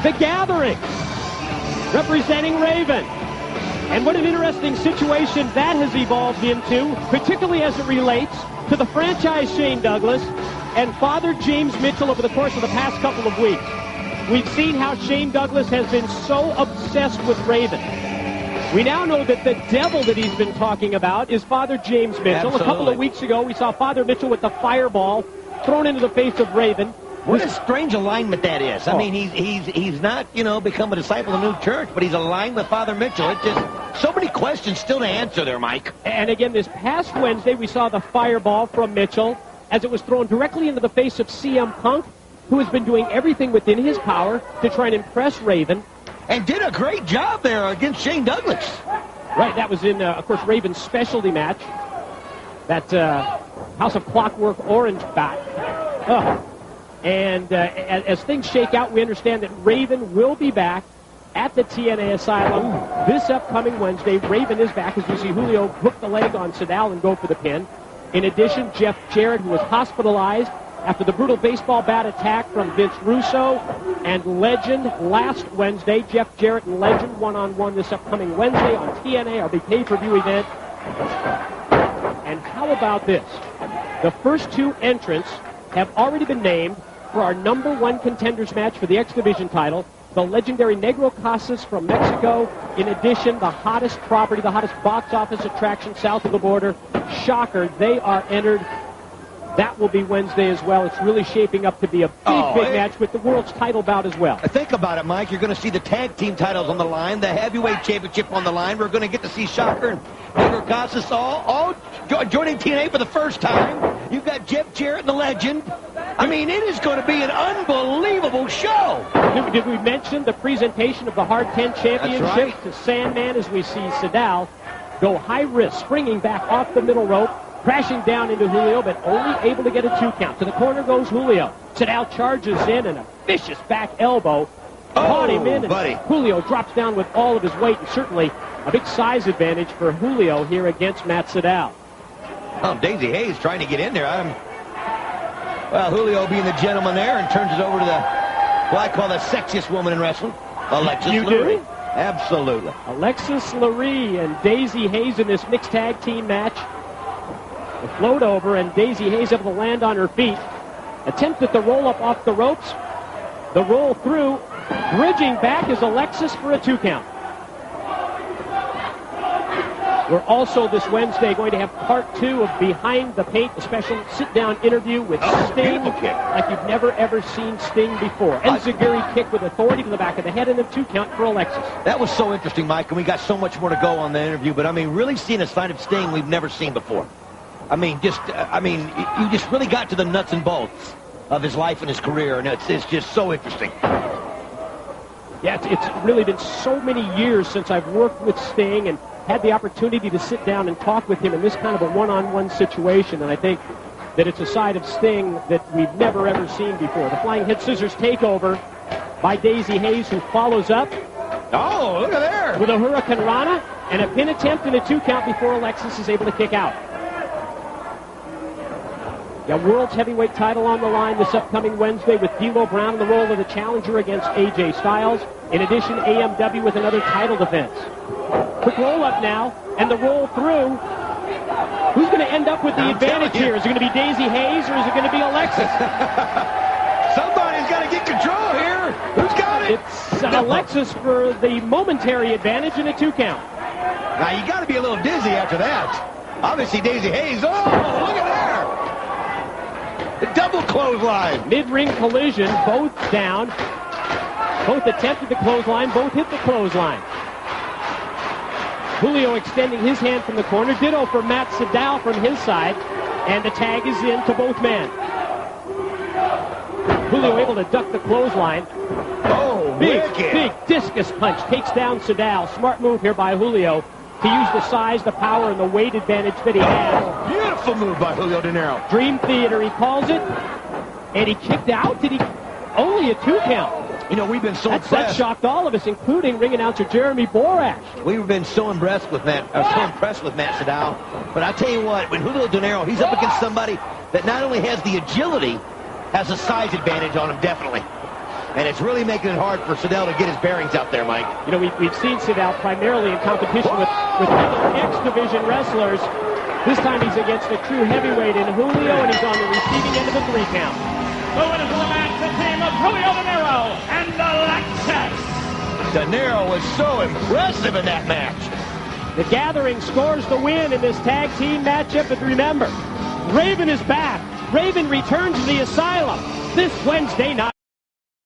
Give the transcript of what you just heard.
The Gathering, representing Raven. And what an interesting situation that has evolved into, particularly as it relates to the franchise Shane Douglas and Father James Mitchell over the course of the past couple of weeks. We've seen how Shane Douglas has been so obsessed with Raven. We now know that the devil that he's been talking about is Father James Mitchell. Absolutely. A couple of weeks ago, we saw Father Mitchell with the fireball thrown into the face of Raven. What a strange alignment that is. I mean, he's not, become a disciple of the new church, but he's aligned with Father Mitchell. It's just so many questions still to answer there, Mike. And again, this past Wednesday, we saw the fireball from Mitchell as it was thrown directly into the face of CM Punk, who has been doing everything within his power to try and impress Raven. And did a great job there against Shane Douglas. Right, that was in, of course, Raven's specialty match. That House of Clockwork Orange bat. And as things shake out, we understand that Raven will be back at the TNA Asylum this upcoming Wednesday. Raven is back as we see Julio hook the leg on Sydal and go for the pin. In addition, Jeff Jarrett, who was hospitalized after the brutal baseball bat attack from Vince Russo and Legend last Wednesday. Jeff Jarrett and Legend one-on-one this upcoming Wednesday on TNA, our big pay-per-view event. And how about this? The first two entrants have already been named for our number one contenders match for the X Division title. The legendary Negro Casas from Mexico. In addition, the hottest property, the hottest box office attraction south of the border, Shocker. They are entered. That will be Wednesday as well. It's really shaping up to be a big match with the world's title bout as well. Think about it, Mike. You're going to see the tag team titles on the line, the heavyweight championship on the line. We're going to get to see Shocker and Negro Casas all joining TNA for the first time. You've got Jeff Jarrett and the Legend. I mean, it is going to be an unbelievable show. Did we mention the presentation of the Hard 10 Championship to Sandman as we see Sydal go high risk, springing back off the middle rope, crashing down into Julio, but only able to get a 2 count. To the corner goes Julio. Sydal charges in and a vicious back elbow. Caught him in, and Julio drops down with all of his weight, and certainly a big size advantage for Julio here against Matt Sydal. Daizee Haze trying to get in there. Well, Julio being the gentleman there and turns it over to what I call the sexiest woman in wrestling, Alexis Laree. Absolutely. Alexis Laree and Daizee Haze in this mixed tag team match. The float over, and Daizee Haze able to land on her feet. Attempt at the roll-up off the ropes. The roll through. Bridging back is Alexis for a 2 count. We're also this Wednesday going to have part 2 of Behind the Paint, a special sit-down interview with Sting, like you've never, ever seen Sting before. Enziguri kick with authority to the back of the head and a 2 count for Alexis. That was so interesting, Mike, and we got so much more to go on the interview, but, I mean, really seeing a side of Sting we've never seen before. I mean, you just really got to the nuts and bolts of his life and his career, and it's just so interesting. Yeah, it's really been so many years since I've worked with Sting and had the opportunity to sit down and talk with him in this kind of a one-on-one situation, and I think that it's a side of Sting that we've never, ever seen before. The flying head scissors takeover by Daizee Haze, who follows up. Oh, look at there! With a Hurricane Rana and a pin attempt and a 2 count before Alexis is able to kick out. The world's heavyweight title on the line this upcoming Wednesday with D'Lo Brown in the role of the challenger against AJ Styles. In addition, AMW with another title defense. Quick roll-up now, and the roll through. Who's going to end up with the advantage here? Is it going to be Daizee Haze, or is it going to be Alexis? Somebody's got to get control here. Who's got it? It's Alexis for the momentary advantage in a 2 count. Now, you got to be a little dizzy after that. Obviously, Daizee Haze. Oh, look at there. The double clothesline. Mid-ring collision, both down. Both attempted the clothesline, both hit the clothesline. Julio extending his hand from the corner. Ditto for Matt Sydal from his side. And the tag is in to both men. Julio able to duck the clothesline. Oh, big discus punch takes down Sydal. Smart move here by Julio to use the size, the power, and the weight advantage that he has. Beautiful move by Julio Dinero. Dream Theater, he calls it. And he kicked out. Did he? Only a 2 count. You know, we've been so impressed. That shocked all of us, including ring announcer Jeremy Borash. We've been so impressed with Matt Sydal. But I tell you what, when Julio Dinero, he's up against somebody that not only has the agility, has a size advantage on him, definitely. and it's really making it hard for Sydal to get his bearings out there, Mike. You know, we've seen Sydal primarily in competition with other X-Division wrestlers. This time he's against a true heavyweight in Julio, and he's on the receiving end of a 3 count. The winners of the match, the team of Julio Dinero and Alexis. Dinero was so impressive in that match. The Gathering scores the win in this tag team matchup, but remember, Raven is back. Raven returns to the Asylum this Wednesday night.